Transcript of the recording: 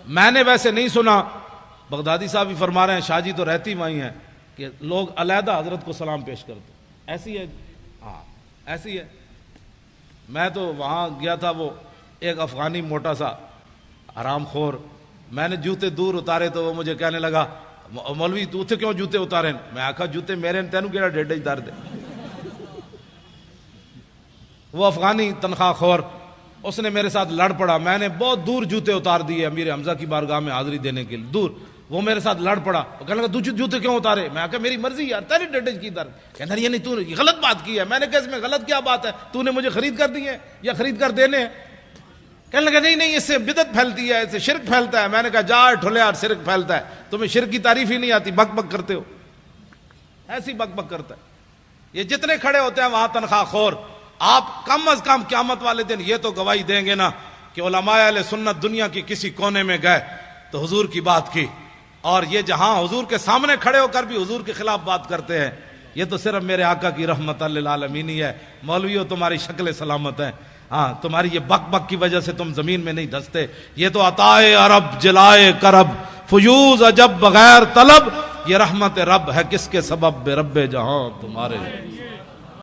میں نے ویسے نہیں سنا، بغدادی صاحب بھی فرما رہے ہیں، شاہ جی تو رہتی وہیں ہیں، کہ لوگ علیحدہ حضرت کو سلام پیش کرتے. ایسی ہے؟ ہاں ایسی ہے. میں تو وہاں گیا تھا، وہ ایک افغانی موٹا سا حرام خور، میں نے جوتے دور اتارے تو وہ مجھے کہنے لگا مولوی تو اتنے کیوں جوتے اتارے؟ میں آکھا جوتے میرے تینوں کیڑا ڈیڈے اتار دے. وہ افغانی تنخواہ خور اس نے میرے ساتھ لڑ پڑا، میں نے بہت دور جوتے اتار دیے امیر حمزہ کی بارگاہ میں حاضری دینے کے لیے دور. وہ میرے ساتھ لڑ پڑا، وہ کہنے لگا تو جوتے کیوں اتارے؟ میں کہا میری مرضی یار، تیری ڈیڈے کی در. کہنا یہ نہیں تو نے غلط بات کی ہے. میں نے کہا اس میں غلط کیا بات ہے؟ تو نے مجھے خرید کر دی ہے یا خرید کر دینے ہیں؟ کہنے لگا نہیں اس سے بدعت پھیلتی ہے، اس سے شرک پھیلتا ہے. میں نے کہا جا ٹھولے یار، شرک پھیلتا ہے، تمہیں شرک کی تعریف ہی نہیں آتی، بک بک کرتے ہو. ایسی بک بک کرتا ہے. یہ جتنے کھڑے ہوتے ہیں وہاں تنخواہ خور، آپ کم از کم قیامت والے دن یہ تو گواہی دیں گے نا کہ علماء اہل سنت دنیا کی کسی کونے میں گئے تو حضور کی بات کی، اور یہ جہاں حضور کے سامنے کھڑے ہو کر بھی حضور کے خلاف بات کرتے ہیں، یہ تو صرف میرے آقا کی رحمت للعالمین ہی ہے. مولویوں تمہاری شکل سلامت ہے، ہاں تمہاری یہ بک بک کی وجہ سے تم زمین میں نہیں دھستے. یہ تو عطائے عرب جلائے کرب فیوز عجب بغیر طلب، یہ رحمت رب ہے کس کے سبب بے رب جہاں تمہارے.